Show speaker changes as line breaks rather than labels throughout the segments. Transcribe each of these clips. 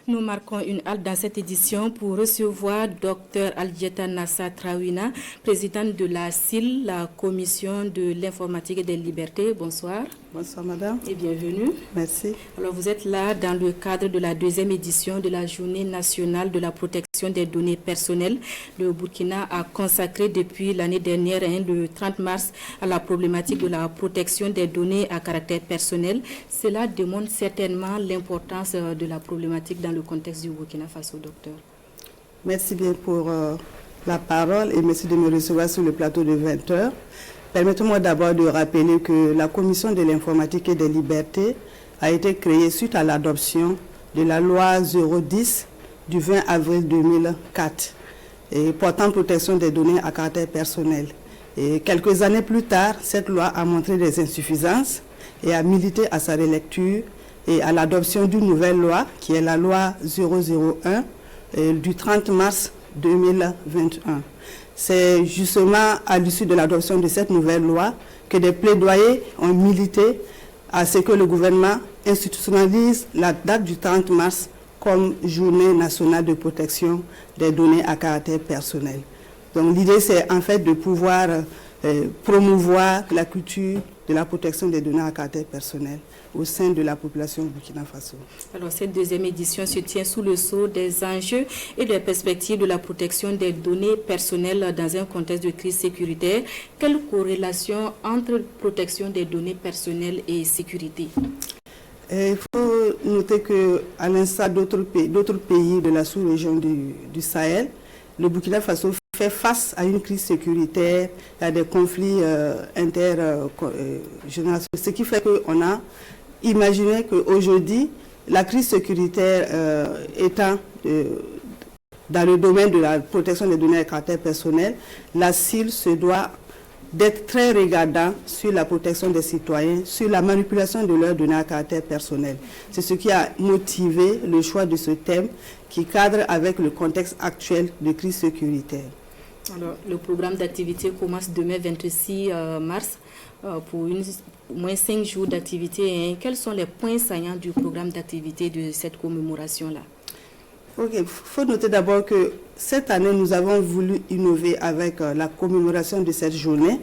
Nous marquons une halte dans cette édition pour recevoir Dr Aldieta Nassa Traorina, présidente de la CIL, la Commission de l'informatique et des libertés. Bonsoir.
Bonsoir madame.
Et bienvenue.
Merci.
Alors vous êtes là dans le cadre de la deuxième édition de la Journée nationale de la protection des données personnelles. Le Burkina a consacré depuis l'année dernière, le 30 mars, à la problématique de la protection des données à caractère personnel. Cela démontre certainement l'importance de la problématique dans le contexte du Burkina Faso, docteur.
Merci bien pour la parole et merci de me recevoir sur le plateau de 20 heures. Permettez-moi d'abord de rappeler que la Commission de l'informatique et des libertés a été créée suite à l'adoption de la loi 010 du 20 avril 2004 et portant protection des données à caractère personnel. Et quelques années plus tard, cette loi a montré des insuffisances et a milité à sa relecture et à l'adoption d'une nouvelle loi qui est la loi 001 du 30 mars 2021. C'est justement à l'issue de l'adoption de cette nouvelle loi que des plaidoyers ont milité à ce que le gouvernement institutionnalise la date du 30 mars comme journée nationale de protection des données à caractère personnel. Donc l'idée c'est en fait de pouvoir promouvoir la culture de la protection des données à caractère personnel au sein de la population Burkina Faso.
Alors cette deuxième édition se tient sous le sceau des enjeux et des perspectives de la protection des données personnelles dans un contexte de crise sécuritaire. Quelle corrélation entre protection des données personnelles et sécurité?
Il faut noter qu'à l'instar d'autres pays de la sous-région du Sahel, le Burkina Faso fait face à une crise sécuritaire, à des conflits intergénérationnels, ce qui fait qu'on a imaginé qu'aujourd'hui, la crise sécuritaire étant dans le domaine de la protection des données à caractère personnel, la CIL se doit d'être très regardant sur la protection des citoyens, sur la manipulation de leurs données à caractère personnel. C'est ce qui a motivé le choix de ce thème qui cadre avec le contexte actuel de crise sécuritaire.
Alors, le programme d'activité commence demain 26 mars pour au moins 5 jours d'activité. Quels sont les points saillants du programme d'activité de cette commémoration-là?
Il faut noter d'abord que cette année, nous avons voulu innover avec la commémoration de cette journée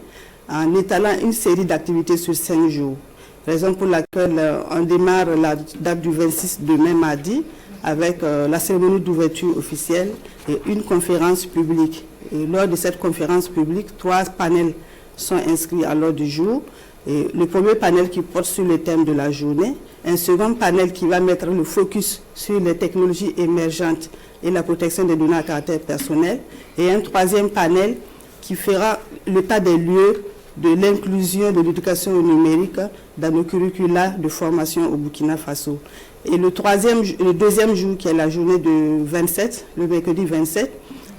en étalant une série d'activités sur 5 jours. Raison pour laquelle on démarre la date du 26 demain mardi avec la cérémonie d'ouverture officielle et une conférence publique. Et lors de cette conférence publique, 3 panels sont inscrits à l'ordre du jour. Et le premier panel qui porte sur le thème de la journée, un second panel qui va mettre le focus sur les technologies émergentes et la protection des données à caractère personnel, et un troisième panel qui fera l'état des lieux de l'inclusion de l'éducation numérique dans nos curricula de formation au Burkina Faso. Et le deuxième jour, qui est la journée de 27, le mercredi 27,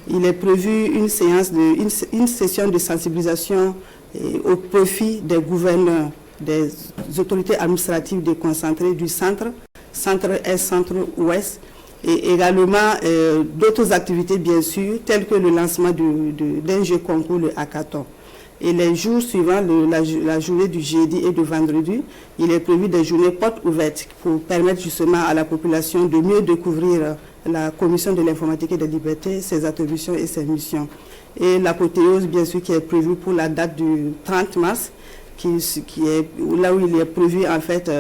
il est prévu une session de sensibilisation au profit des gouverneurs, des autorités administratives déconcentrées du centre-est, centre-ouest, et également d'autres activités bien sûr, telles que le lancement d'un jeu concours, le hackathon. Et les jours suivants, la journée du jeudi et du vendredi, il est prévu des journées portes ouvertes pour permettre justement à la population de mieux découvrir la Commission de l'informatique et des libertés, ses attributions et ses missions. Et l'apothéose, bien sûr, qui est prévue pour la date du 30 mars, qui est là où il est prévu en fait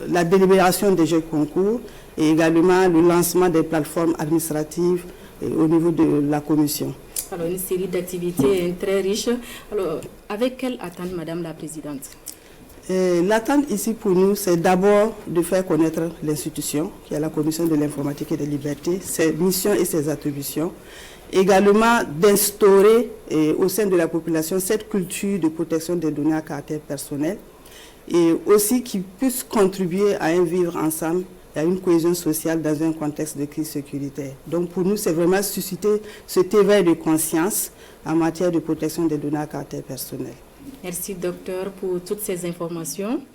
la délibération des jeux concours et également le lancement des plateformes administratives au niveau de la Commission.
Alors, une série d'activités très riches. Alors, avec quelle attente, Madame la Présidente?
L'attente ici pour nous, c'est d'abord de faire connaître l'institution, qui est la Commission de l'informatique et des libertés, ses missions et ses attributions. Également d'instaurer au sein de la population cette culture de protection des données à caractère personnel et aussi qui puisse contribuer à un vivre ensemble et à une cohésion sociale dans un contexte de crise sécuritaire. Donc pour nous, c'est vraiment susciter cet éveil de conscience en matière de protection des données à caractère personnel.
Merci docteur pour toutes ces informations.